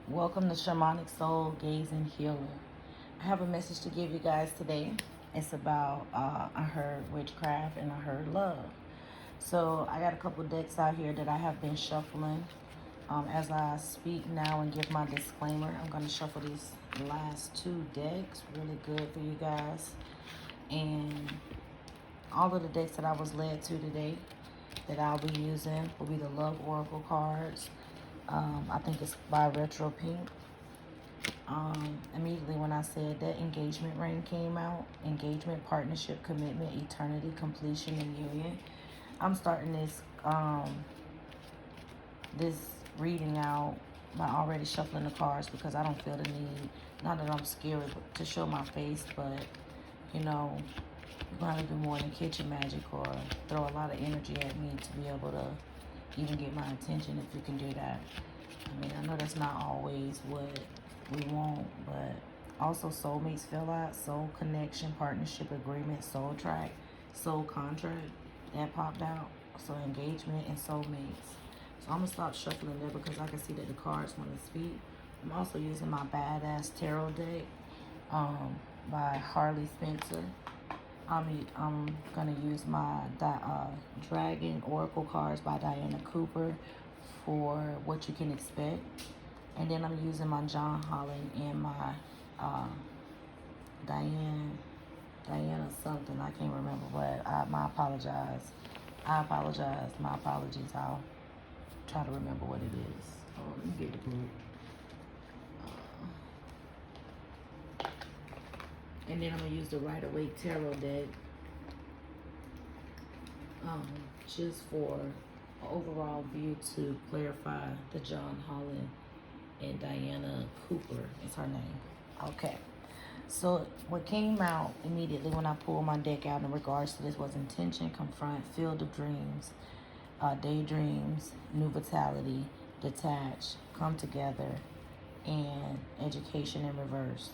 Welcome to Shamanic Soul Gazing Healer. I have a message to give you guys today. It's about I heard witchcraft and I heard love. So I got a couple decks out here that I have been shuffling. As I speak now and give my disclaimer, I'm going to shuffle these last two decks. Really good for you guys. And all of the decks that I was led to today that I'll be using will be the Love Oracle cards. I think it's by Retro Pink. Immediately when I said that engagement ring came out, engagement, partnership, commitment, eternity, completion, and union. I'm starting this reading out by already shuffling the cards because I don't feel the need, not that I'm scared to show my face, but you know, you're gonna have to do more than kitchen magic or throw a lot of energy at me to be able to even get my attention if you can do that. I mean, I know that's not always what we want, but also soulmates fell out, soul connection, partnership, agreement, soul track, soul contract, that popped out. So engagement and soulmates. So I'm gonna stop shuffling there because I can see that the cards want to speak. I'm also using my Badass Tarot deck by Harley Spencer. I'm gonna use my Dragon Oracle cards by Diana Cooper for what you can expect, and then I'm using my John Holland and my Diana something, I can't remember, but my apologize. I apologize. My apologies. I'll try to remember what it is. Oh, let me get the book. And then I'm gonna use the Rider Waite Tarot deck, just for an overall view to clarify the John Holland and Diana Cooper is her name. Okay. So what came out immediately when I pulled my deck out in regards to this was intention, confront, field of dreams, daydreams, new vitality, detach, come together, and education in reverse.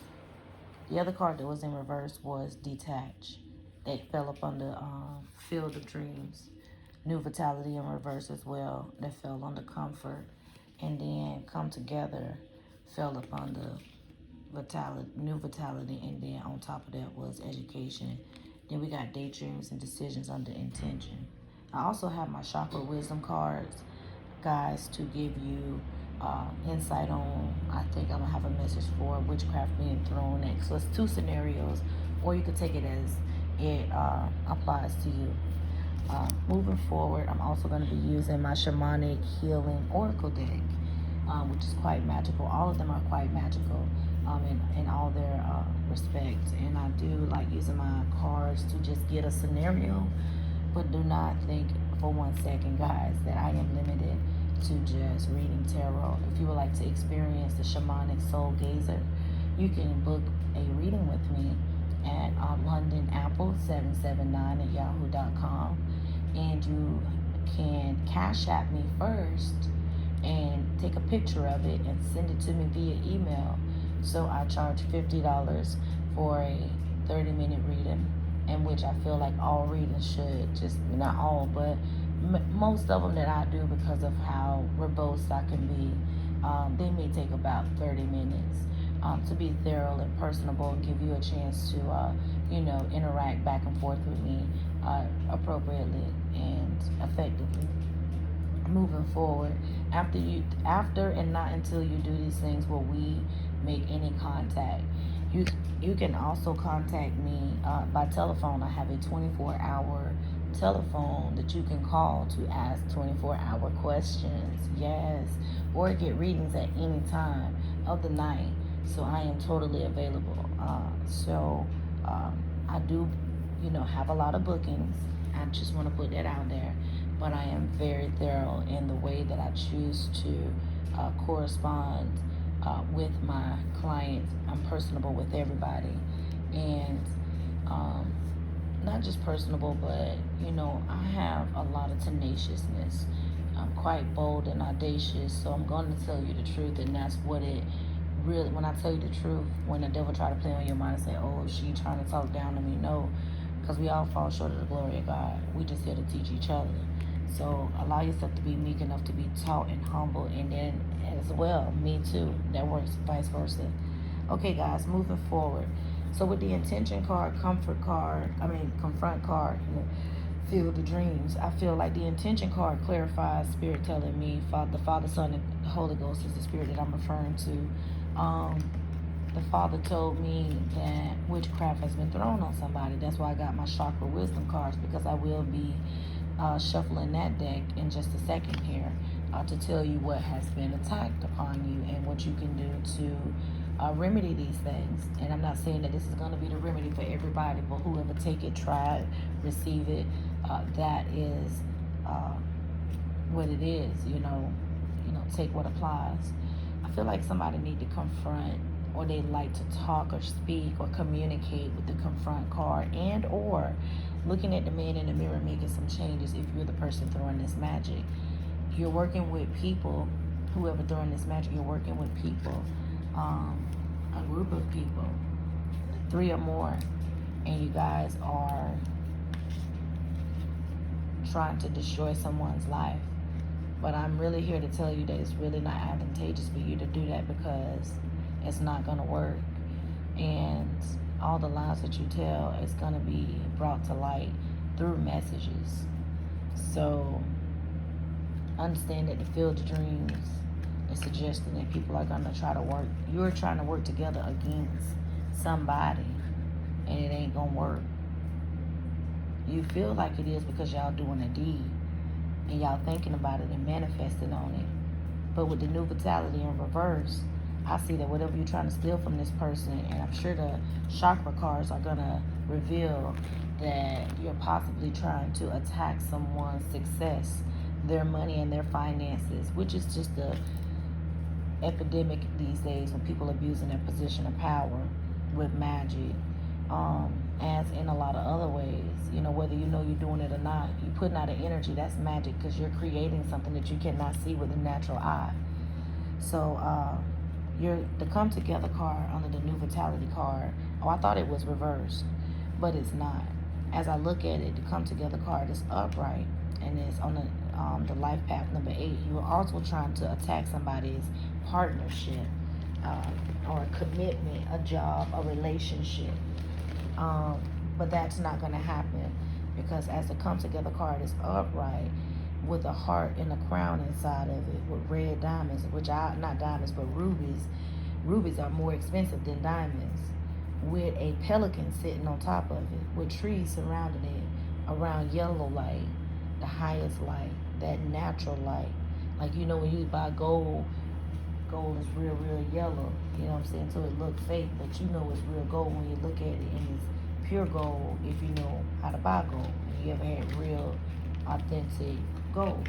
The other card that was in reverse was detach. That fell up under field of dreams. New vitality in reverse as well. That fell under comfort. And then come together fell up under vitality, new vitality. And then on top of that was education. Then we got daydreams and decisions under intention. I also have my chakra wisdom cards, guys, to give you insight on, I think I'm gonna have a message for witchcraft being thrown next. So it's two scenarios, or you could take it as it applies to you. Moving forward, I'm also going to be using my Shamanic Healing Oracle deck, which is quite magical. All of them are quite magical in all their respects. And I do like using my cards to just get a scenario, but do not think for 1 second, guys, that I am limited to just reading tarot. If you would like to experience the Shamanic Soul Gazer, you can book a reading with me at London Apple 779 at yahoo.com, and you can cash at me first and take a picture of it and send it to me via email. So I charge $50 for a 30-minute reading, in which I feel like all readings should, just not all, but most of them that I do, because of how verbose I can be, they may take about 30 minutes to be thorough and personable, give you a chance to, interact back and forth with me appropriately and effectively. Moving forward, after and not until you do these things will we make any contact. You can also contact me by telephone. I have a 24-hour telephone that you can call to ask 24-hour questions. Yes, or get readings at any time of the night. So I am totally available. I do, have a lot of bookings. I just want to put that out there. But I am very thorough in the way that I choose to correspond with my clients. I'm personable with everybody. And not just personable, but, I have a lot of tenaciousness. I'm quite bold and audacious. So I'm going to tell you the truth. And that's what it really, when I tell you the truth, when the devil try to play on your mind and say, oh, she trying to talk down to me, no, because we all fall short of the glory of God. We just here to teach each other. So allow yourself to be meek enough to be taught and humble, and then as well. Me too. That works vice versa. Okay, guys, moving forward. So with the intention card, confront card, field of dreams. I feel like the intention card clarifies spirit telling me the Father, Son, and the Holy Ghost is the spirit that I'm referring to. The Father told me that witchcraft has been thrown on somebody. That's why I got my chakra wisdom cards, because I will be shuffling that deck in just a second here to tell you what has been attacked upon you and what you can do to remedy these things. And I'm not saying that this is going to be the remedy for everybody, but whoever take it, try it, receive it, that is what it is. Take what applies. I feel like somebody need to confront, or they like to talk or speak or communicate with the confront card, and or looking at the man in the mirror making some changes. If you're the person throwing this magic, you're working with people. Whoever throwing this magic, you're working with people, a group of people, 3 or more, and you guys are trying to destroy someone's life. But I'm really here to tell you that it's really not advantageous for you to do that, because it's not going to work. And all the lies that you tell is going to be brought to light through messages. So understand that the field of dreams is suggesting that people are going to try to work. You're trying to work together against somebody, and it ain't going to work. You feel like it is because y'all doing a deed and y'all thinking about it and manifesting on it. But with the new vitality in reverse, I see that whatever you're trying to steal from this person, and I'm sure the chakra cards are going to reveal that you're possibly trying to attack someone's success, their money and their finances, which is just a epidemic these days when people abusing their position of power with magic, as in a lot of other ways. Whether you know you're doing it or not, you're putting out an energy. That's magic, because you're creating something that you cannot see with the natural eye. So the come together card under the new vitality card, I thought it was reversed, but it's not. As I look at it, the come together card is upright, and it's on the life path number 8. You are also trying to attack somebody's partnership, or a commitment, a job, a relationship. But that's not going to happen, because as the come together card is upright with a heart and a crown inside of it with red diamonds, which are not diamonds but rubies. Rubies are more expensive than diamonds, with a pelican sitting on top of it, with trees surrounding it, around yellow light, the highest light, that natural light. Like, when you buy gold is real yellow, you know what I'm saying? So it looks fake, but it's real gold when you look at it, and it's pure gold if you know how to buy gold, and you ever had real authentic gold.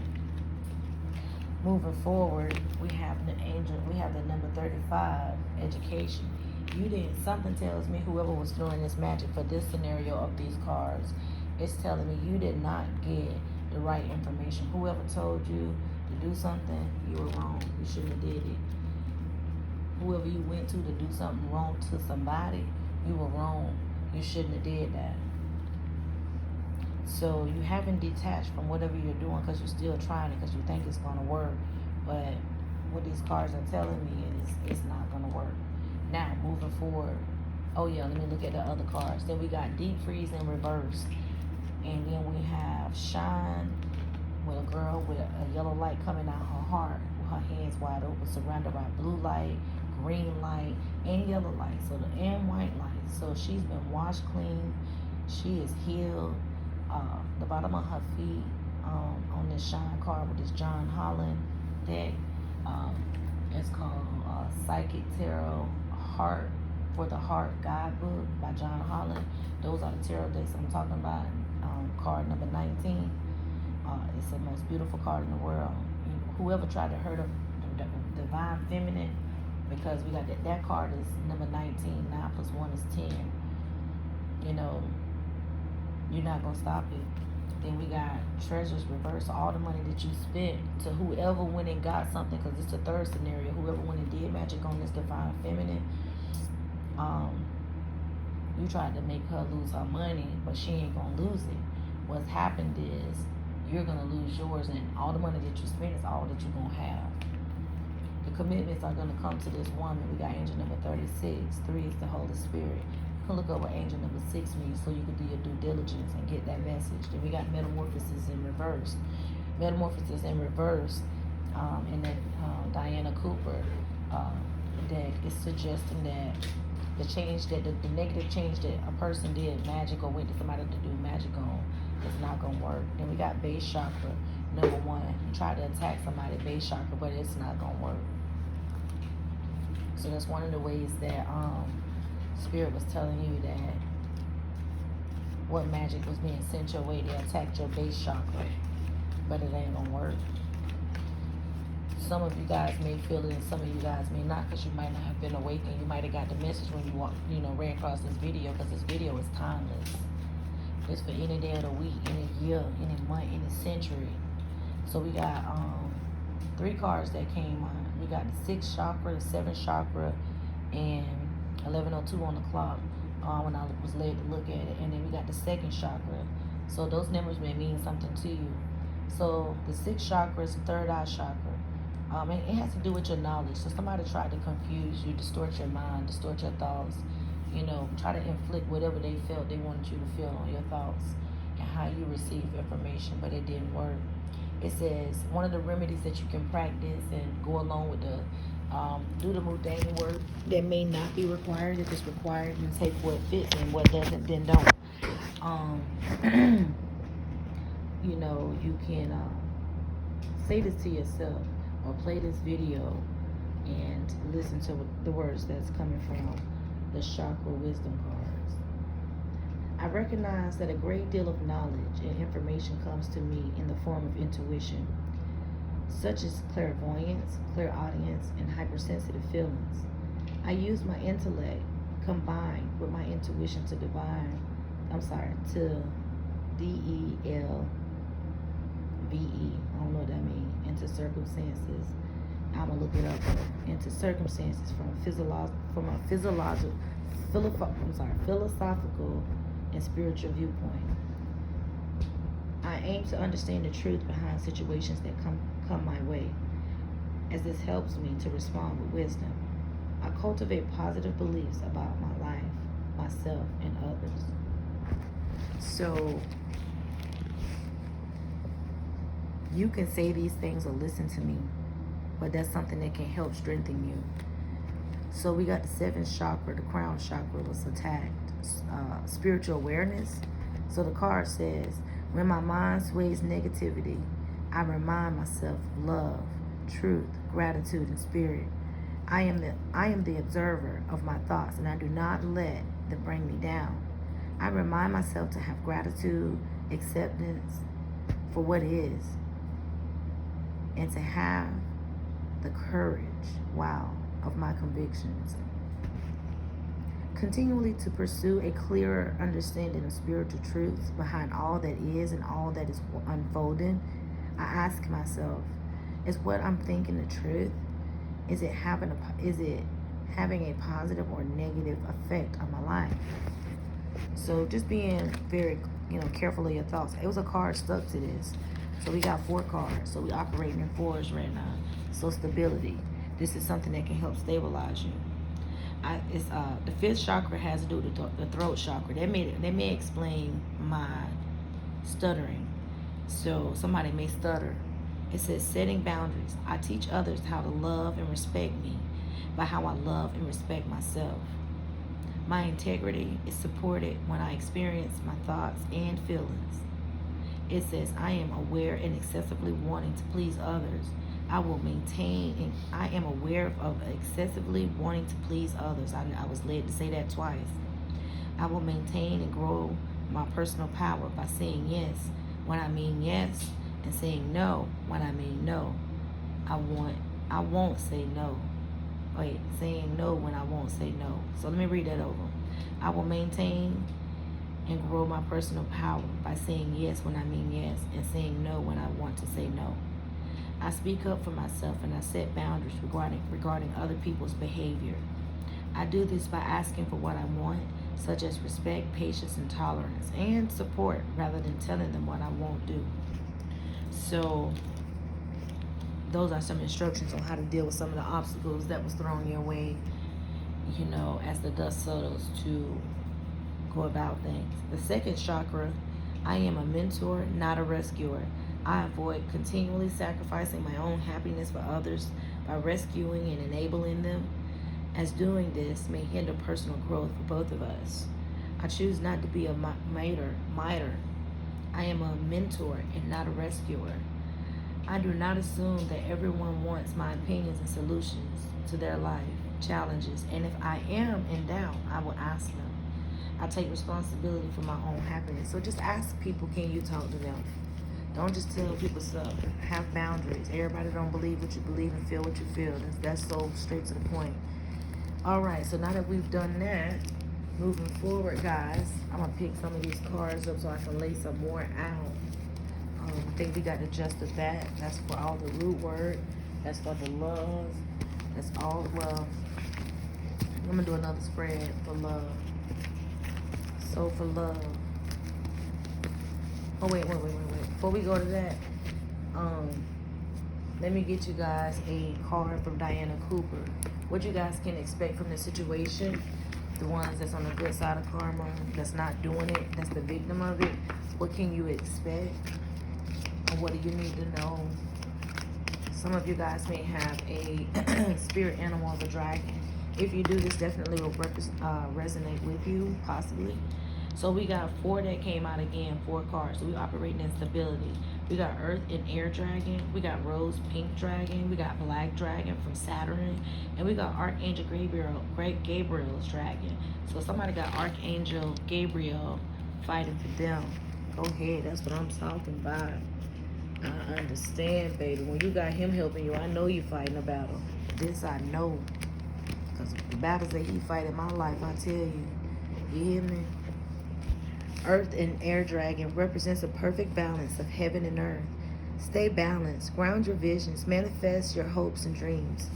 Moving forward, we have the number 35, education. Something tells me whoever was doing this magic for this scenario of these cards, it's telling me you did not get the right information. Whoever told you to do something, you were wrong. You shouldn't have did it. Whoever you went to do something wrong to somebody, you were wrong. You shouldn't have did that. So you haven't detached from whatever you're doing, because you're still trying it, because you think it's going to work. But what these cards are telling me is it's not going to work. Now, moving forward. Oh yeah, let me look at the other cards. Then we got deep freeze in reverse. And then we have shine, with a girl with a yellow light coming out her heart, with her hands wide open, surrounded by blue light, green light, and yellow light, and white light. So she's been washed clean. She is healed. The bottom of her feet, on this shine card with this John Holland deck, it's called Psychic Tarot Heart for the Heart Guidebook by John Holland. Those are the tarot decks I'm talking about. Card number 19. It's the most beautiful card in the world. Whoever tried to hurt the divine feminine, because we got that card is number 19. 9 plus 1 is 10. You're not gonna stop it. Then we got treasures reverse. All the money that you spent to whoever went and got something, because it's the third scenario. Whoever went and did magic on this divine feminine, you tried to make her lose her money, but she ain't gonna lose it. What's happened is you're gonna lose yours, and all the money that you spent is all that you're gonna have. The commitments are going to come to this woman. We got angel number 36. 3 is the Holy Spirit. You can look up what angel number 6 means so you can do your due diligence and get that message. Then we got metamorphosis in reverse. Metamorphosis in reverse, and then Diana Cooper deck is suggesting that the change that the negative change that a person did magic or went to somebody to do magic on is not going to work. Then we got base chakra number 1. You try to attack somebody base chakra, but it's not going to work. So that's one of the ways that Spirit was telling you that what magic was being sent your way to attack your base chakra, but it ain't gonna work. Some of you guys may feel it and some of you guys may not, because you might not have been awakened. You might have got the message when you ran across this video, because this video is timeless. It's for any day of the week, any year, any month, any century. So we got 3 cards that came on. We got the 6th chakra, the 7th chakra, and 11:02 on the clock when I was led to look at it. And then we got the 2nd chakra. So those numbers may mean something to you. So the 6th chakra is the 3rd eye chakra. It has to do with your knowledge. So somebody tried to confuse you, distort your mind, distort your thoughts, try to inflict whatever they felt they wanted you to feel on your thoughts and how you receive information, but it didn't work. It says one of the remedies that you can practice and go along with the do the mundane work that may not be required. If it's required, you take what fits, and what doesn't, then don't. You can say this to yourself or play this video and listen to the words that's coming from the chakra wisdom cards. I recognize that a great deal of knowledge and information comes to me in the form of intuition, such as clairvoyance, clairaudience, and hypersensitive feelings. I use my intellect combined with my intuition to DELVE, I don't know what that means, into circumstances. I'm gonna look it up. Into circumstances from a philosophical and spiritual viewpoint. I aim to understand the truth behind situations that come my way, as this helps me to respond with wisdom. I cultivate positive beliefs about my life, myself, and others. So you can say these things or listen to me, but that's something that can help strengthen you. So we got the 7th chakra, the crown chakra was attacked. Spiritual awareness. So the card says, when my mind sways negativity, I remind myself of love, truth, gratitude, and spirit. I am the observer of my thoughts, and I do not let them bring me down. I remind myself to have gratitude, acceptance for what is, and to have the courage, of my convictions. Continually to pursue a clearer understanding of spiritual truths behind all that is and all that is unfolding. I ask myself, is what I'm thinking the truth? Is it having a positive or negative effect on my life? So just being very, careful of your thoughts. It was a card stuck to this. So we got 4 cards. So we operating in 4s right now. So stability. This is something that can help stabilize you. The 5th chakra has to do with the throat chakra. That may explain my stuttering. So somebody may stutter. It says setting boundaries. I teach others how to love and respect me by how I love and respect myself. My integrity is supported when I experience my thoughts and feelings. It says I am aware and excessively wanting to please others. I am aware of excessively wanting to please others. I was led to say that twice. I will maintain and grow my personal power by saying yes when I mean yes, and saying no when I mean no. I won't say no. Saying no when I won't say no. So let me read that over. I will maintain and grow my personal power by saying yes when I mean yes, and saying no when I want to say no. I speak up for myself, and I set boundaries regarding other people's behavior. I do this by asking for what I want, such as respect, patience, and tolerance, and support, rather than telling them what I won't do. So those are some instructions on how to deal with some of the obstacles that was thrown your way, you know, as the dust settles, to go about things. The second chakra, I am a mentor, not a rescuer. I avoid continually sacrificing my own happiness for others by rescuing and enabling them, as doing this may hinder personal growth for both of us. I choose not to be a miter. I am a mentor and not a rescuer. I do not assume that everyone wants my opinions and solutions to their life challenges, and if I am in doubt, I will ask them. I take responsibility for my own happiness. So just ask people, can you talk to them? Don't just tell people stuff. Have boundaries. Everybody don't believe what you believe and feel what you feel. That's so straight to the point. All right, so now that we've done that, moving forward, guys, I'm going to pick some of these cards up so I can lay some more out. I think we got the just of that. That's for all the root word. That's for the love. That's all, well, I'm going to do another spread for love. So for love. Oh, wait. Before we go to that, let me get you guys a card from Diana Cooper. What you guys can expect from the situation. The ones that's on the good side of karma, that's not doing it, that's the victim of it. What can you expect? And what do you need to know? Some of you guys may have a spirit animal of a dragon. If you do, this definitely will resonate with you, possibly. So we got 4 that came out again, 4 cards. So we operating in stability. We got Earth and Air Dragon. We got Rose Pink Dragon. We got Black Dragon from Saturn. And we got Archangel Gabriel's Dragon. So somebody got Archangel Gabriel fighting for them. Go ahead, that's what I'm talking about. I understand, baby. When you got him helping you, I know you fighting a battle. This I know. Because the battles that he fight in my life, I tell you. You hear me? Earth and Air Dragon represents a perfect balance of heaven and earth. Stay balanced. Ground your visions. Manifest your hopes and dreams.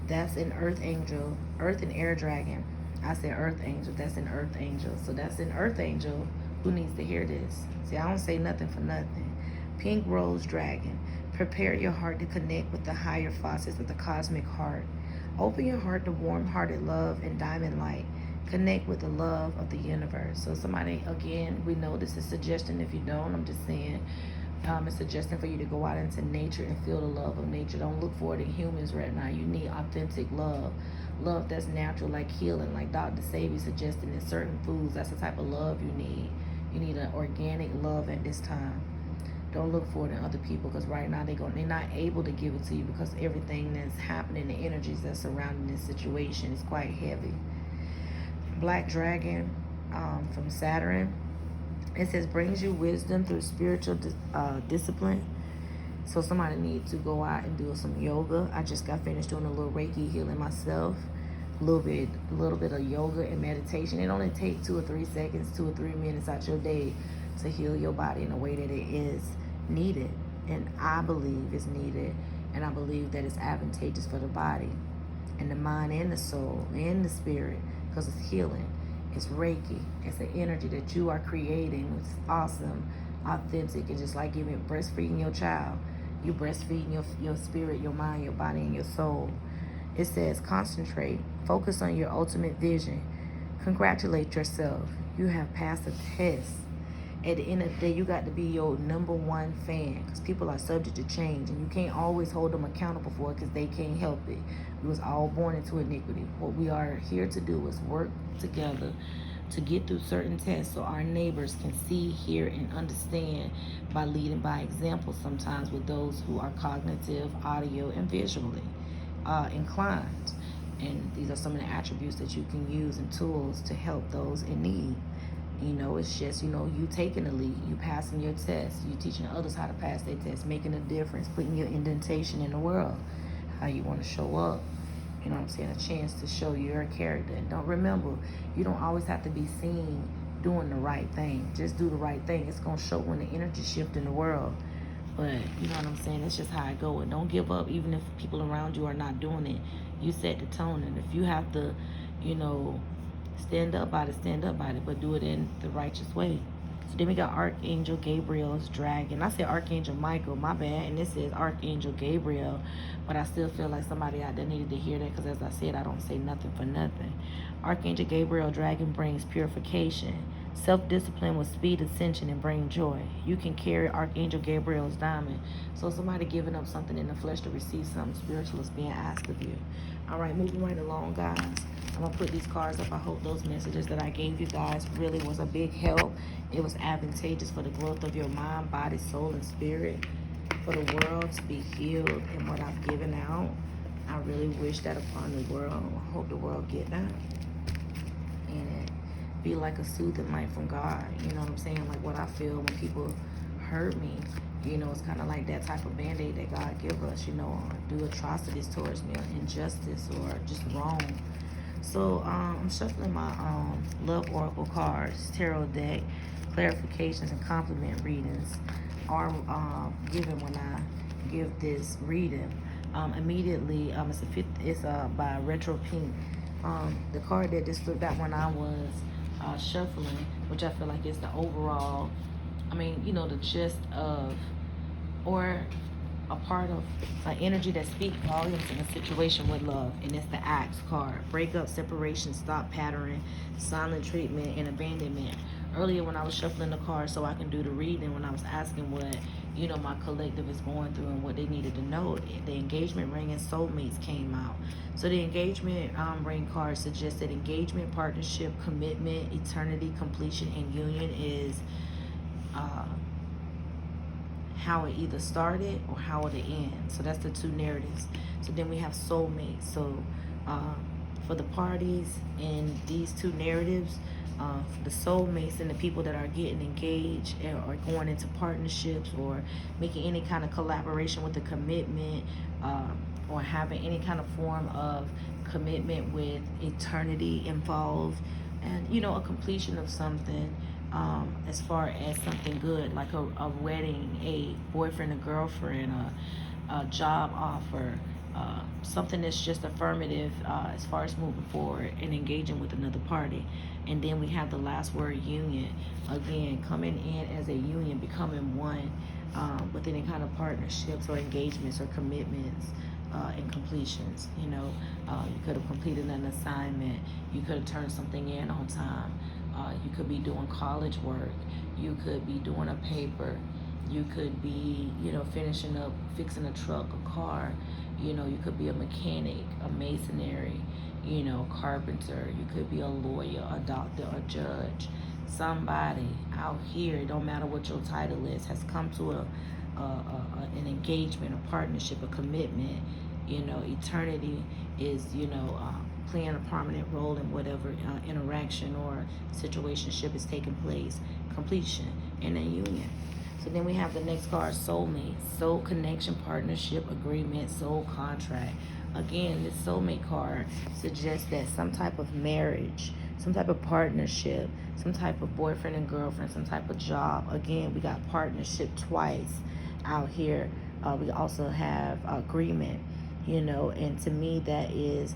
That's an Earth Angel. Earth and Air Dragon. I said Earth Angel. That's an Earth Angel. So that's an Earth Angel who needs to hear this. See, I don't say nothing for nothing. Pink Rose Dragon. Prepare your heart to connect with the higher facets of the cosmic heart. Open your heart to warm-hearted love and diamond light. Connect with the love of the universe. So somebody, again, we know this is a suggestion. If you don't, I'm just saying, it's suggesting for you to go out into nature and feel the love of nature. Don't look for it in humans right now. You need authentic love. Love that's natural, like healing, like Dr. Sebi suggesting in certain foods. That's the type of love you need. You need an organic love at this time. Don't look for it in other people, because right now they're not able to give it to you because everything that's happening, the energies that's surrounding this situation is quite heavy. Black Dragon from Saturn. It says brings you wisdom through spiritual discipline. So somebody needs to go out and do some yoga. I just got finished doing a little Reiki healing myself. A little bit of yoga and meditation. It only takes 2 or 3 seconds, 2 or 3 minutes out your day to heal your body in a way that it is needed. And I believe it's needed. And I believe that it's advantageous for the body and the mind and the soul and the spirit. Because it's healing, it's Reiki, it's the energy that you are creating. It's awesome, authentic, and just like breastfeeding your child, you breastfeeding your spirit, your mind, your body, and your soul. It says concentrate, focus on your ultimate vision, congratulate yourself. You have passed a test. At the end of the day, you got to be your #1 fan, because people are subject to change, and you can't always hold them accountable for it because they can't help it. We was all born into iniquity. What we are here to do is work together to get through certain tests so our neighbors can see, hear, and understand by leading by example sometimes with those who are cognitive, audio, and visually inclined. And these are some of the attributes that you can use and tools to help those in need. You know, it's just, you taking the lead, you passing your test, you teaching others how to pass their test, making a difference, putting your indentation in the world, how you want to show up. You know what I'm saying? A chance to show your character. And remember, you don't always have to be seen doing the right thing. Just do the right thing. It's going to show when the energy shift in the world. But you know what I'm saying? That's just how I go. And don't give up, even if people around you are not doing it. You set the tone. And if you have to, stand up by it, stand up by it. But do it in the righteous way. So then we got Archangel Gabriel's dragon. I said Archangel Michael, my bad. And this is Archangel Gabriel. But I still feel like somebody out there needed to hear that, because as I said, I don't say nothing for nothing. Archangel Gabriel dragon brings purification, self-discipline with speed, ascension, and bring joy. You can carry Archangel Gabriel's diamond. So somebody giving up something in the flesh to receive something spiritual is being asked of you. All right, moving right along, guys. I'm going to put these cards up. I hope those messages that I gave you guys really was a big help. It was advantageous for the growth of your mind, body, soul, and spirit. For the world to be healed in what I've given out. I really wish that upon the world. I hope the world get that. And it be like a soothing light from God. You know what I'm saying? Like what I feel when people hurt me. You know, it's kind of like that type of band-aid that God give us, you know, or do atrocities towards me, or injustice, or just wrong. So I'm shuffling my Love Oracle cards, tarot deck, clarifications and compliment readings are given when I give this reading. Immediately, it's by Retro Pink. The card that just stood out when I was shuffling, which I feel like is the overall, I mean, you know, the gist of, or a part of an energy that speaks volumes in a situation with love, and it's the Axe card. Breakup, separation, stop pattern, silent treatment, and abandonment. Earlier when I was shuffling the cards so I can do the reading, when I was asking what, you know, my collective is going through and what they needed to know, the engagement ring and soulmates came out. So the engagement ring card suggests that engagement, partnership, commitment, eternity, completion, and union is how it either started or how it ends. So that's the two narratives. So then we have soulmates. So for the parties in these two narratives, the soulmates and the people that are getting engaged or going into partnerships or making any kind of collaboration with a commitment, or having any kind of form of commitment with eternity involved, and you know, a completion of something, as far as something good, like a wedding, a boyfriend and girlfriend, a job offer, something that's just affirmative as far as moving forward and engaging with another party. And then we have the last word, union. Again, coming in as a union, becoming one with any kind of partnerships or engagements or commitments and completions. You know, you could have completed an assignment. You could have turned something in on time. You could be doing college work. You could be doing a paper. You could be, you know, finishing up, fixing a truck, a car. You know, you could be a mechanic, a masonry, you know, carpenter. You could be a lawyer, a doctor, a judge. Somebody out here, it don't matter what your title is, has come to an engagement, a partnership, a commitment. You know, eternity is, you know, playing a prominent role in whatever interaction or situationship is taking place. Completion and a union. So then we have the next card, soulmate, soul connection, partnership, agreement, soul contract. Again, this soulmate card suggests that some type of marriage, some type of partnership, some type of boyfriend and girlfriend, some type of job. Again, we got partnership twice out here. We also have agreement, you know, and to me that is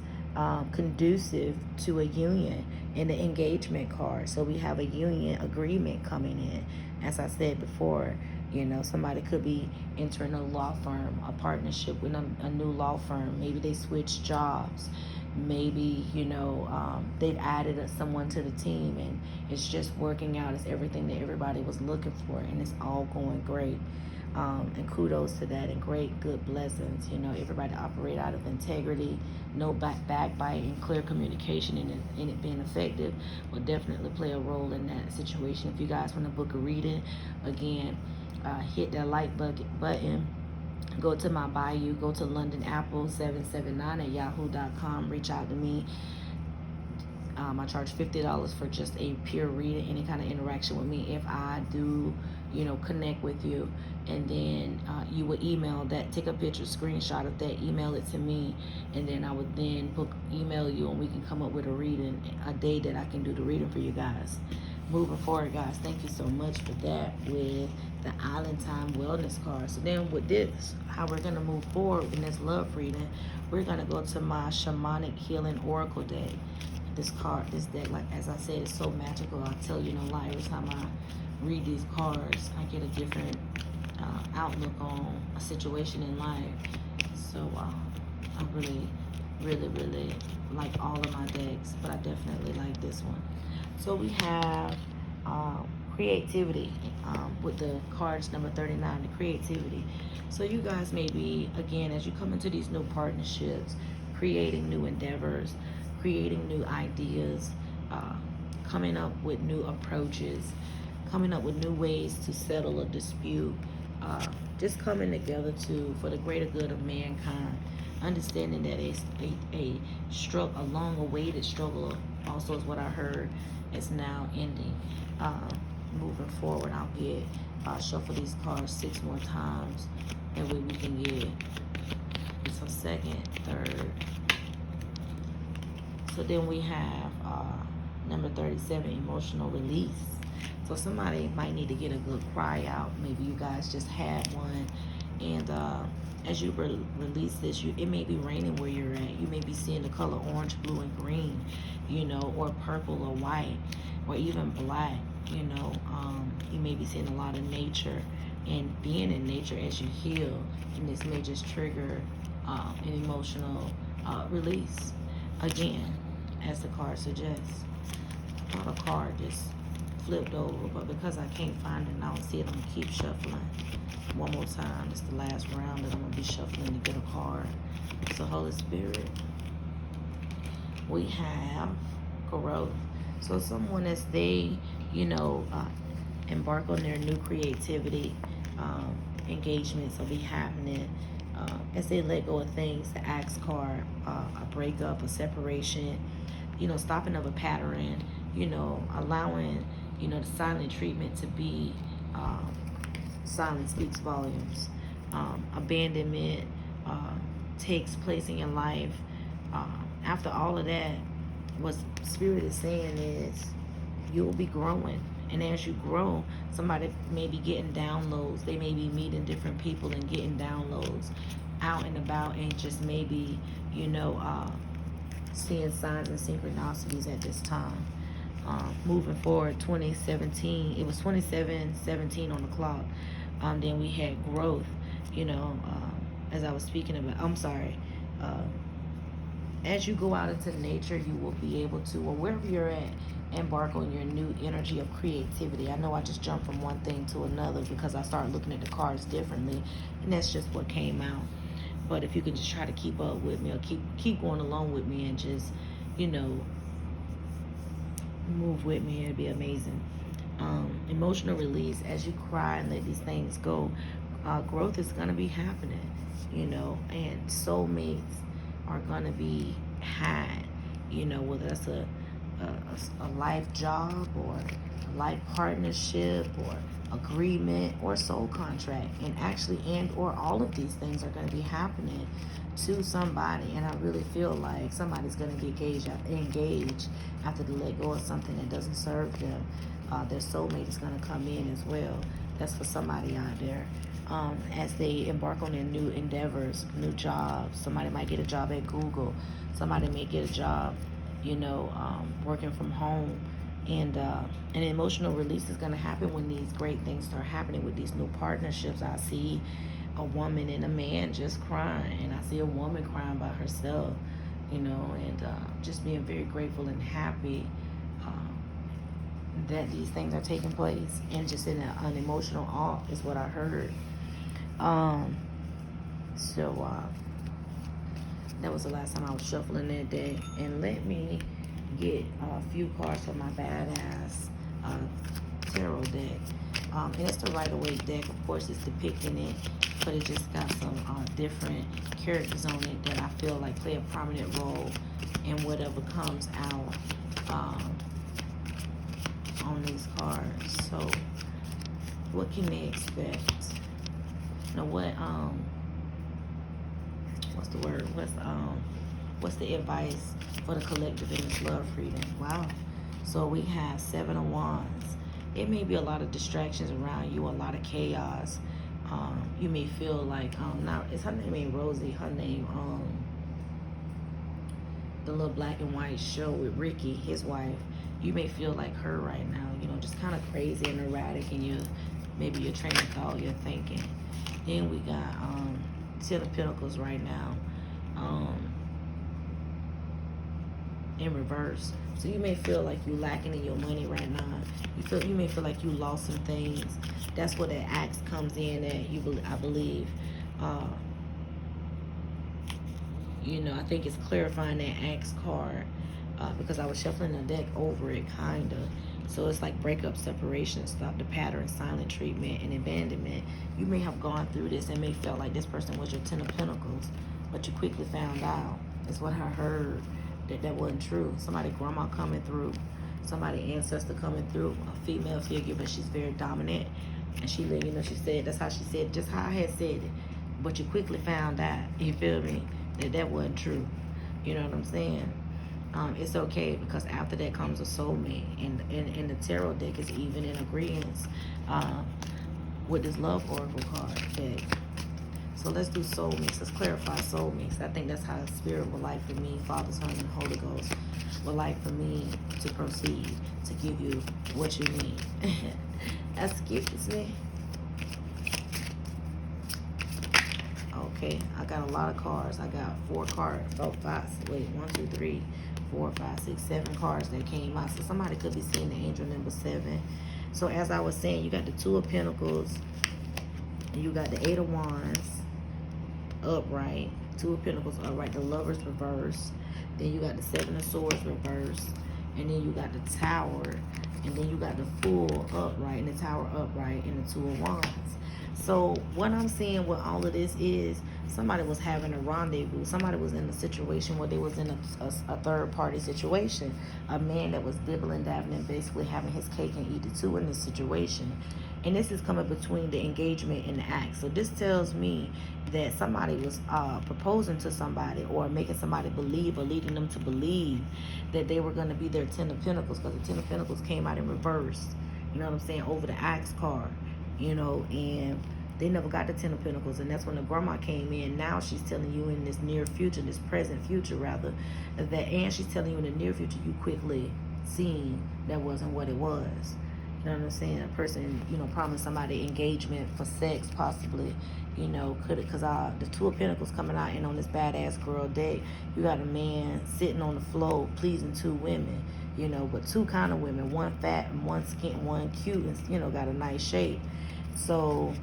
conducive to a union in the engagement card. So we have a union agreement coming in. As I said before, you know, somebody could be entering a law firm, a partnership with a new law firm. Maybe they switched jobs. Maybe, you know, they've added someone to the team and it's just working out. It's everything that everybody was looking for, and it's all going great. And kudos to that, and great, good blessings. You know, everybody operate out of integrity, no backbiting, clear communication, and it being effective will definitely play a role in that situation. If you guys want to book a reading, again, hit that like button. Go to my bio, go to London Apple 779 at yahoo.com. Reach out to me. I charge $50 for just a pure reading, any kind of interaction with me. If I do, you know, connect with you, and then you would email that, take a picture, screenshot of that, email it to me, and then I would then email you, and we can come up with a reading, a day that I can do the reading for you guys. Moving forward, guys, thank you so much for that with the Island Time Wellness card. So then with this, how we're going to move forward in this love reading, we're going to go to my Shamanic Healing Oracle deck. This card, this deck, like as I said, is so magical. I tell you no lie, every time I read these cards, I get a different outlook on a situation in life. So I really like all of my decks, but I definitely like this one. So we have creativity with the cards number 39, the creativity. So you guys may be, again, as you come into these new partnerships, creating new endeavors, creating new ideas, coming up with new approaches, coming up with new ways to settle a dispute, just coming together for the greater good of mankind, understanding that a long-awaited struggle also is what I heard is now ending. Moving forward, I'll shuffle these cards 6 more times, that way we can get some second, third. So then we have number 37, emotional release. So somebody might need to get a good cry out. Maybe you guys just had one, and as you release this, it may be raining where you're at. You may be seeing the color orange, blue, and green, or purple or white, or even black. You may be seeing a lot of nature and being in nature as you heal, and this may just trigger an emotional release. Again, as the card suggests, I thought a card just flipped over, but because I can't find it and I don't see it, I'm gonna keep shuffling one more time. It's the last round that I'm gonna be shuffling to get a card. So Holy Spirit, we have growth. So someone, as they embark on their new creativity, engagements will be happening as they let go of things. The Axe card, a breakup, a separation, stopping of a pattern, allowing the silent treatment to be silence speaks volumes. Abandonment takes place in your life. After all of that, what Spirit is saying is you'll be growing. And as you grow, somebody may be getting downloads. They may be meeting different people and getting downloads out and about, and just maybe, seeing signs and synchronicities at this time. Moving forward, 2017, it was 27:17 on the clock. Then we had growth, as I was speaking about. I'm sorry. As you go out into nature, you will be able to, or wherever you're at, embark on your new energy of creativity. I know I just jumped from one thing to another because I started looking at the cards differently, and that's just what came out. But if you can just try to keep up with me, or keep going along with me, and just move with me, it'd be amazing. Emotional release, as you cry and let these things go, growth is going to be happening, and soulmates are going to be had, whether that's a life job or a life partnership or agreement or soul contract, and or all of these things are going to be happening to somebody. And I really feel like somebody's going to get engaged after they let go of something that doesn't serve them. Their soulmate is going to come in as well. That's for somebody out there. As they embark on their new endeavors, new jobs. Somebody might get a job at Google. Somebody may get a job, working from home. And an emotional release is going to happen when these great things start happening with these new partnerships. I see a woman and a man just crying, and I see a woman crying by herself, and just being very grateful and happy that these things are taking place, and just in an emotional awe is what I heard. That was the last time I was shuffling that day. And let me get a few cards for my badass tarot deck. And it's the Rider-Waite deck. Of course, it's depicting it, but it just got some different characters on it that I feel like play a prominent role in whatever comes out on these cards. So what can they expect? What's the word? What's the advice for the collective in this love reading? Wow. So we have 7 of Wands. It may be a lot of distractions around you, a lot of chaos. You may feel like, is her name ain't Rosie? Her name, the little black and white show with Ricky, his wife, you may feel like her right now, you know, just kind of crazy and erratic in your, maybe your train of thought, your thinking. Then we got Ten of Pentacles right now, in reverse. So you may feel like you're lacking in your money right now. You may feel like you lost some things. That's where that axe comes in at, I believe. You know, I think it's clarifying that axe card, because I was shuffling the deck over it, kind of. So it's like breakup, separation, stop the pattern, silent treatment, and abandonment. You may have gone through this and may felt like this person was your Ten of Pentacles, but you quickly found out. It's what I heard, that wasn't true. Somebody grandma coming through, somebody ancestor coming through, a female figure, but she's very dominant. And she, you know, she said, that's how she said, just how I had said it. But you quickly found out, you feel me, that wasn't true. You know what I'm saying? It's okay, because after that comes a soulmate, and the tarot deck is even in agreement with this love oracle card deck. So let's do soulmates. Let's clarify soulmates. I think that's how Spirit would like for me, Father, Son, and Holy Ghost would like for me to proceed to give you what you need. Excuse me. Okay, I got a lot of cards. I got 4 cards. Oh, 5. Wait, 1, 2, 3, 4, 5, 6, 7 cards that came out. So somebody could be seeing the angel number 7. So as I was saying, you got the 2 of Pentacles, and you got the 8 of Wands upright, 2 of Pentacles upright, the Lovers reverse. Then you got the 7 of Swords reverse, and then you got the Tower, and then you got the Fool upright, and the Tower upright, and the 2 of Wands. So what I'm seeing with all of this is somebody was having a rendezvous. Somebody was in a situation where they was in a third party situation. A man that was dibbling, dabbling, basically having his cake and eat it too in this situation. And this is coming between the engagement and the act. So this tells me that somebody was proposing to somebody, or making somebody believe, or leading them to believe that they were going to be their Ten of Pentacles, because the Ten of Pentacles came out in reverse. You know what I'm saying? Over the axe card. You know, and they never got the Ten of Pentacles, and that's when the grandma came in. Now she's telling you in this near future, this present future rather, that, and she's telling you in the near future, you quickly seen that wasn't what it was. You know what I'm saying? A person, you know, promised somebody engagement for sex, possibly, you know, because the 2 of Pentacles coming out, and on this badass girl deck, you got a man sitting on the floor pleasing 2 women, you know, but 2 kind of women, one fat and one skin, one cute, and, you know, got a nice shape. So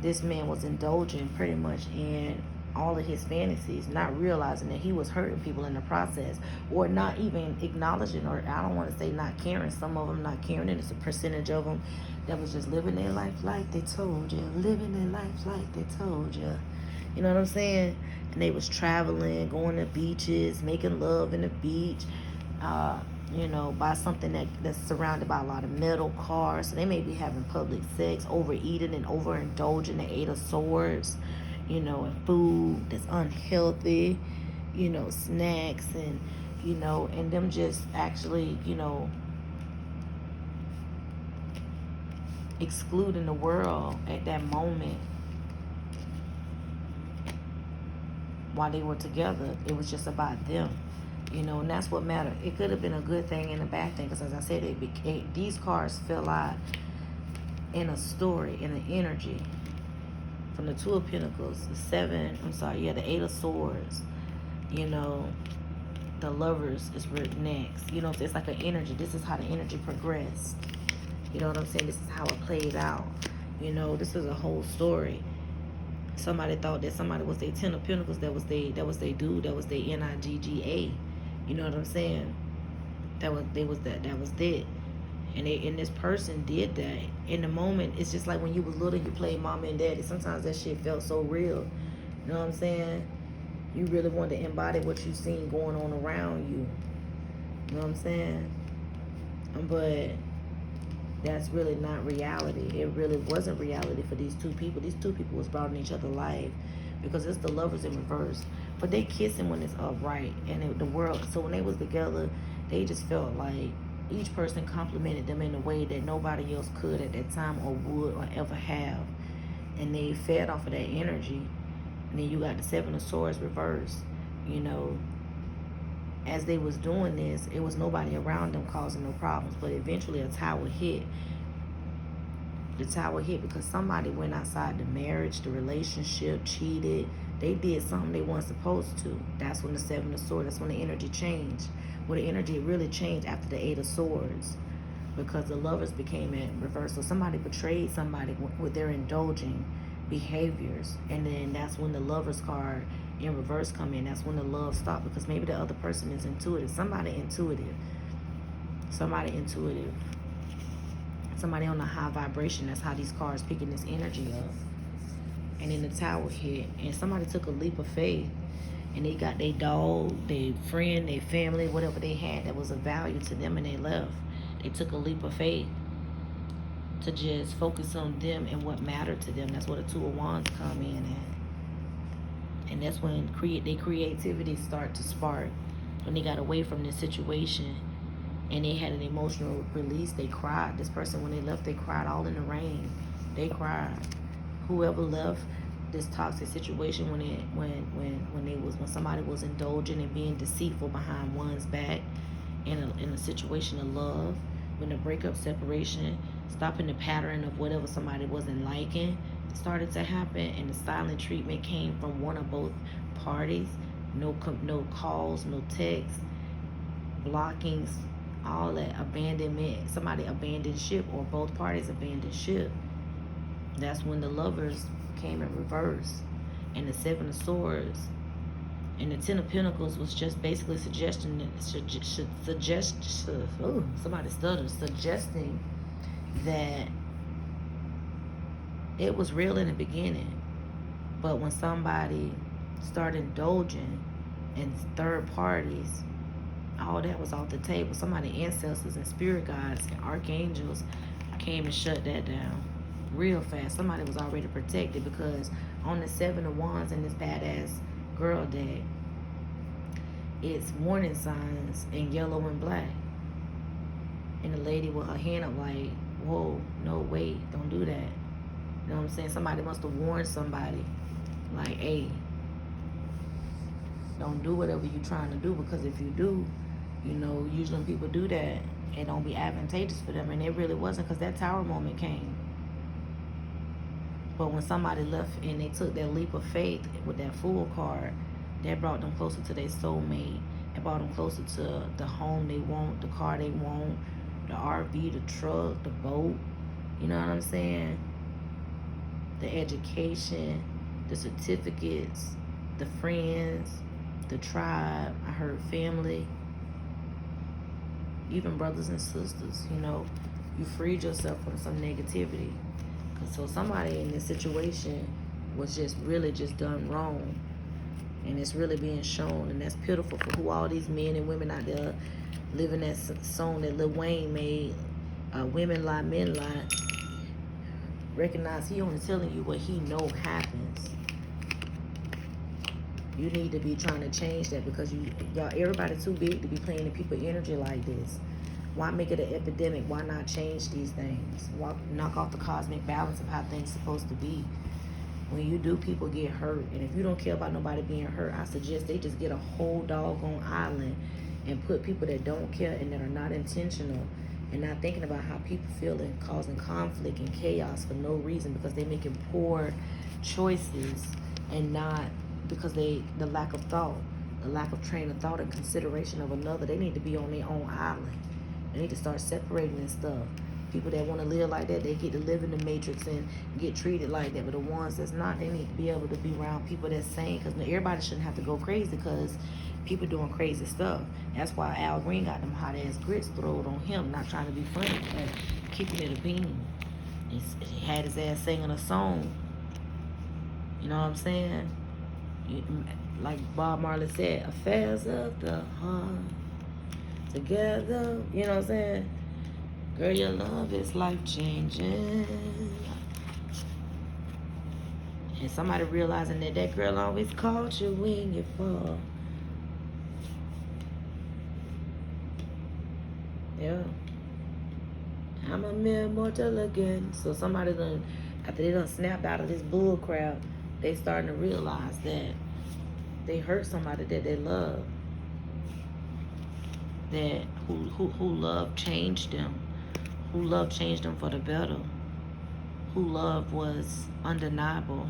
this man was indulging pretty much in all of his fantasies, not realizing that he was hurting people in the process, or not even acknowledging, or I don't want to say not caring. Some of them not caring, and it's a percentage of them that was just living their life like they told you, living their life like they told you. You know what I'm saying? And they was traveling, going to beaches, making love in the beach, you know, by something that's surrounded by a lot of metal cars. So they may be having public sex, overeating and overindulging, the 8 of Swords, you know, and food that's unhealthy, you know, snacks, and, you know, and them just actually, you know, excluding the world at that moment while they were together. It was just about them. You know, and that's what mattered. It could have been a good thing and a bad thing, because as I said, these cards fell out in a story, in an energy. From the 2 of Pentacles, the 8 of Swords, you know, the Lovers is written next. You know, it's like an energy. This is how the energy progressed. You know what I'm saying? This is how it played out. You know, this is a whole story. Somebody thought that somebody was their Ten of Pentacles, that was they dude, that was their Nigga. You know what I'm saying? That was it. And this person did that. In the moment, it's just like when you was little, you played mama and daddy. Sometimes that shit felt so real. You know what I'm saying? You really wanted to embody what you seen going on around you. You know what I'm saying? But that's really not reality. It really wasn't reality for these 2 people. These 2 people was brought in each other's life, because it's the Lovers in reverse. But they kissing when it's upright, and the world. So when they was together, they just felt like each person complimented them in a way that nobody else could at that time, or would, or ever have. And they fed off of that energy. And then you got the 7 of Swords reverse, you know. as they was doing this, it was nobody around them causing no problems. But eventually a tower hit. The tower hit because somebody went outside the marriage, the relationship, cheated. They did something they weren't supposed to. That's when the Seven of Swords, that's when the energy changed. Well, the energy really changed after the Eight of Swords, because the lovers became in reverse. So somebody betrayed somebody with their indulging behaviors. And then that's when the Lovers card in reverse come in. That's when the love stopped, because maybe the other person is intuitive. Somebody intuitive. Somebody intuitive. Somebody on a high vibration. That's how these cards picking this energy up. And then the tower hit, and somebody took a leap of faith, and they got their dog, their friend, their family, whatever they had that was of value to them, and they left. They took a leap of faith to just focus on them and what mattered to them. That's where the Two of Wands come in at. And that's when their creativity start to spark. When they got away from this situation and they had an emotional release, they cried. This person, when they left, they cried all in the rain. They cried. Whoever left this toxic situation when somebody was indulging and being deceitful behind one's back in a situation of love, when the breakup, separation, stopping the pattern of whatever somebody wasn't liking started to happen, and the silent treatment came from one or both parties. No calls, no texts, blockings, all that, abandonment. Somebody abandoned ship, or both parties abandoned ship. That's when the Lovers came in reverse, and the Seven of Swords and the Ten of Pentacles was just basically suggesting that it was real in the beginning, but when somebody started indulging in third parties, all that was off the table. Somebody, ancestors and spirit guides and archangels, came and shut that down real fast. Somebody was already protected, because on the Seven of Wands in this badass girl deck, it's warning signs in yellow and black, and the lady with her hand up like, whoa, no, wait, don't do that. You know what I'm saying? Somebody must have warned somebody like, hey, don't do whatever you're trying to do, because if you do, you know, usually when people do that, it don't be advantageous for them. And it really wasn't, because that Tower moment came. But when somebody left and they took that leap of faith with that Fool card, that brought them closer to their soulmate. It brought them closer to the home they want, the car they want, the RV, the truck, the boat. You know what I'm saying? The education, the certificates, the friends, the tribe. I heard family, even brothers and sisters. You know, you freed yourself from some negativity. So somebody in this situation was just really just done wrong, and it's really being shown, and that's pitiful for who all these men and women out there living that song that Lil Wayne made, Women Lie, Men Lie. Recognize he only telling you what he know happens. You need to be trying to change that, because y'all, everybody too big to be playing in people's energy like this. Why make it an epidemic? Why not change these things? Why knock off the cosmic balance of how things supposed to be? When you do, people get hurt. And if you don't care about nobody being hurt, I suggest they just get a whole doggone island and put people that don't care and that are not intentional and not thinking about how people feel, and causing conflict and chaos for no reason, because they're making poor choices, and not because the lack of thought, the lack of train of thought and consideration of another. They need to be on their own island. They need to start separating this stuff. People that want to live like that, they get to live in the matrix and get treated like that. But the ones that's not, they need to be able to be around people that's sane, because everybody shouldn't have to go crazy, because people doing crazy stuff. That's why Al Green got them hot ass grits thrown on him, not trying to be funny, but keeping it a bean. He had his ass singing a song. You know what I'm saying? Like Bob Marley said, affairs of the heart together. You know what I'm saying? Girl, your love is life changing. And somebody realizing that girl always called you when you fall. Yeah. I'm a mere mortal again. So somebody done, after they done snapped out of this bull crap, they starting to realize that they hurt somebody that they love. that who love changed them, who love changed them for the better, who love was undeniable,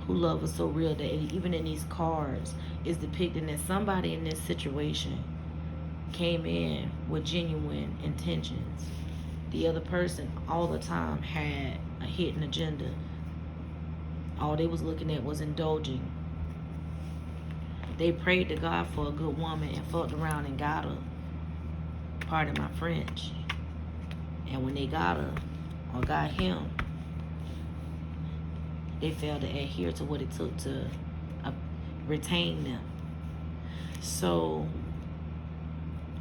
who love was so real that even in these cards is depicting that somebody in this situation came in with genuine intentions. The other person all the time had a hidden agenda. All they was looking at was indulging. They prayed to God for a good woman and fucked around and got her. Pardon my French. And when they got her or got him, they failed to adhere to what it took to retain them. So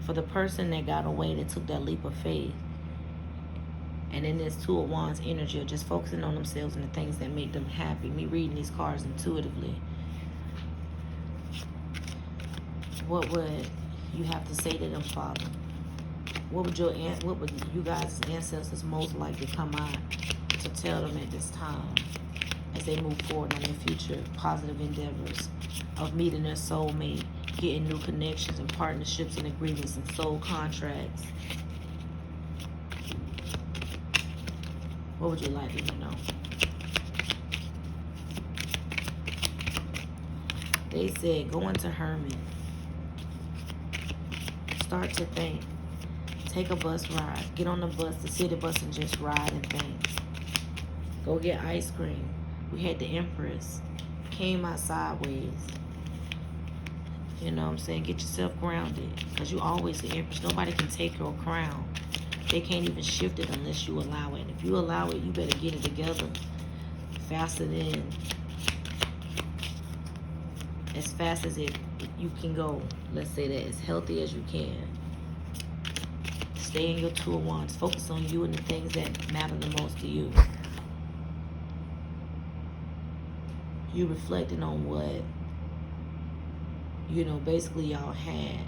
for the person that got away, that took that leap of faith, and in this Two of Wands energy of just focusing on themselves and the things that make them happy, me reading these cards intuitively, what would you have to say to them, Father? What would you guys' ancestors most likely come out to tell them at this time as they move forward on their future positive endeavors of meeting their soulmate, getting new connections and partnerships and agreements and soul contracts? What would you like them to know? They said, go into Hermit. Start to think. Take a bus ride. Get on the bus, the city bus, and just ride and think. Go get ice cream. We had the Empress. Came out sideways. You know what I'm saying? Get yourself grounded. Because you always the Empress. Nobody can take your crown. They can't even shift it unless you allow it. And if you allow it, you better get it together faster than, as fast as you can go. Let's say that as healthy as you can. Stay in your Two of Wands. Focus on you and the things that matter the most to you. You reflecting on what, basically y'all had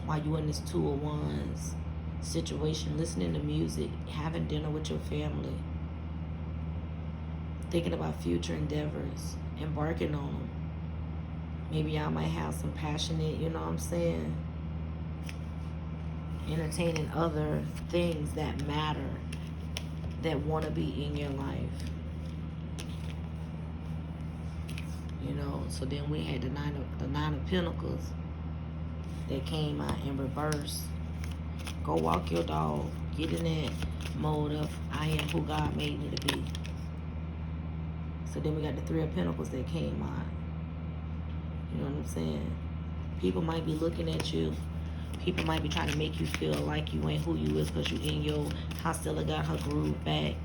while you in this Two of Wands situation, listening to music, having dinner with your family, thinking about future endeavors, embarking on them. Maybe y'all might have some passionate, entertaining other things that matter, that want to be in your life. So then we had the Nine of Pentacles that came out in reverse. Go walk your dog. Get in that mode of I am who God made me to be. So then we got the Three of Pentacles that came out. You know what I'm saying? People might be looking at you. People might be trying to make you feel like you ain't who you is because you in your Hostella got her groove back.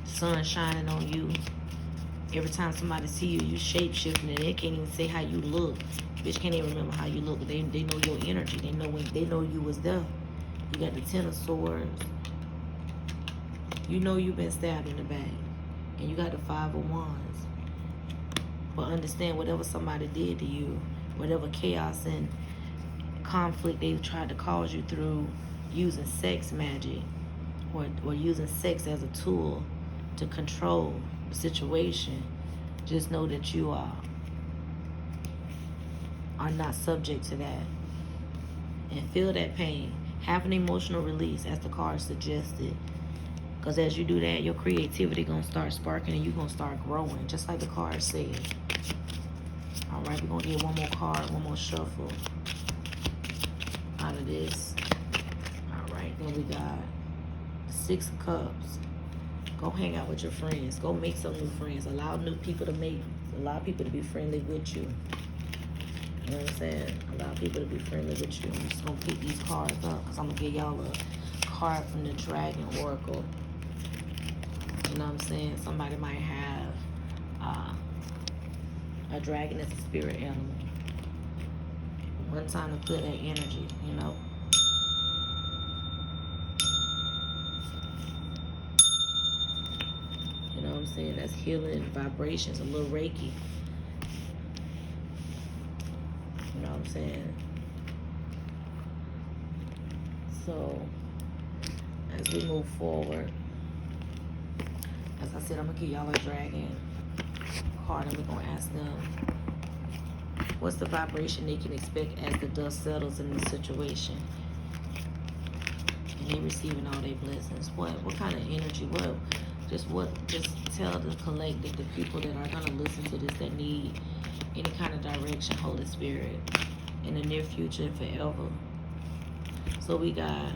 Sun shining on you. Every time somebody see you, you shape-shifting and they can't even say how you look. Bitch can't even remember how you look. They know your energy. They know you was there. You got the Ten of Swords. You know you've been stabbed in the back. And you got the Five of Wands. But understand, whatever somebody did to you, whatever chaos and conflict they tried to cause you through using sex magic or using sex as a tool to control the situation, just know that you are not subject to that. And feel that pain. Have an emotional release, as the card suggested. Because as you do that, your creativity going to start sparking and you're going to start growing, just like the card said. All right, we're going to get one more card, one more shuffle out of this. All right, then we got Six of Cups. Go hang out with your friends. Go make some new friends. Allow people to be friendly with you. You know what I'm saying? Allow people to be friendly with you. I'm just going to pick these cards up because I'm going to give y'all a card from the Dragon Oracle. You know what I'm saying? Somebody might have a dragon as a spirit animal. One time to clear that energy, You know what I'm saying? That's healing vibrations, a little Reiki. You know what I'm saying? So, as we move forward, as I said, I'm going to give y'all a dragon card and we're going to ask them What's the vibration they can expect as the dust settles in the situation? And they receiving all their blessings. What kind of energy? Just tell the collective, the people that are gonna listen to this, that need any kind of direction, Holy Spirit, in the near future and forever. So we got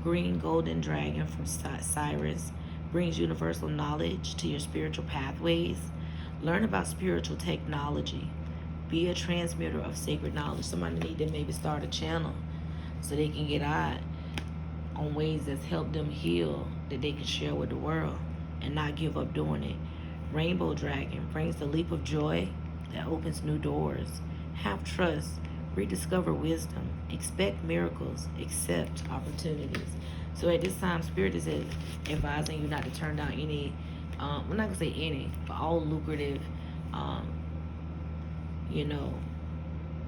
Green Golden Dragon from Cyrus. Brings universal knowledge to your spiritual pathways. Learn about spiritual technology. Be a transmitter of sacred knowledge. Somebody need to maybe start a channel so they can get out on ways that's helped them heal, that they can share with the world and not give up doing it. Rainbow Dragon brings the leap of joy that opens new doors. Have trust. Rediscover wisdom. Expect miracles. Accept opportunities. So at this time, Spirit is advising you not to turn down any, we're not going to say any, but all lucrative,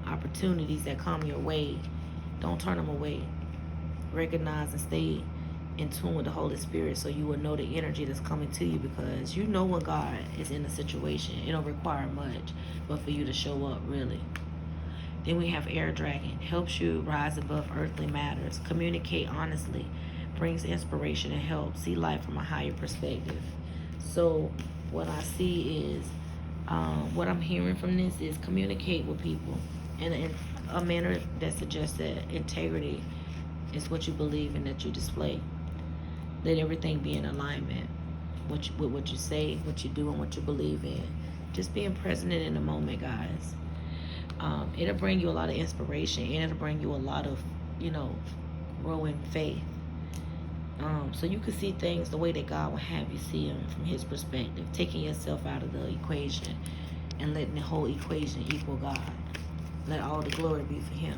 opportunities that come your way. Don't turn them away. Recognize and stay in tune with the Holy Spirit so you will know the energy that's coming to you, because you know when God is in a situation. It don't require much but for you to show up, really. Then we have Air Dragon. Helps you rise above earthly matters. Communicate honestly. Brings inspiration and help. See life from a higher perspective. So what I see is, what I'm hearing from this is communicate with people in a manner that suggests that integrity is what you believe and that you display. Let everything be in alignment with what you say, what you do, and what you believe in. Just being present in the moment, guys. It'll bring you a lot of inspiration, and it'll bring you a lot of, growing faith. So you can see things the way that God will have you see them from His perspective, taking yourself out of the equation and letting the whole equation equal God. Let all the glory be for Him.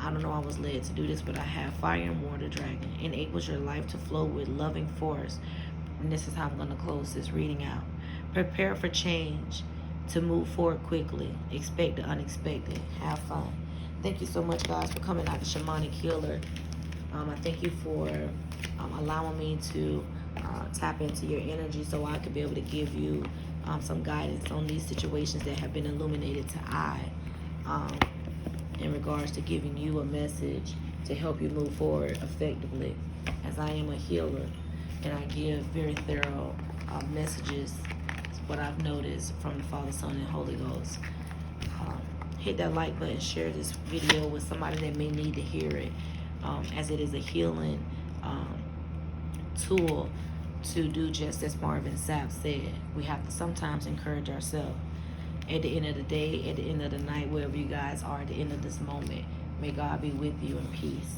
I don't know, I was led to do this, but I have Fire and Water Dragon. Enables your life to flow with loving force. And this is how I'm going to close this reading out. Prepare for change, to move forward quickly. Expect the unexpected. Have fun. Thank you so much, guys, for coming out to Shamanic Healer. I thank you for allowing me to tap into your energy so I could be able to give you some guidance on these situations that have been illuminated to I, in regards to giving you a message to help you move forward effectively, as I am a healer and I give very thorough messages, what I've noticed from the Father, Son, and Holy Ghost. Hit that like button, share this video with somebody that may need to hear it, as it is a healing tool to do just as Marvin Sapp said. We have to sometimes encourage ourselves. At the end of the day, at the end of the night, wherever you guys are at the end of this moment, may God be with you in peace.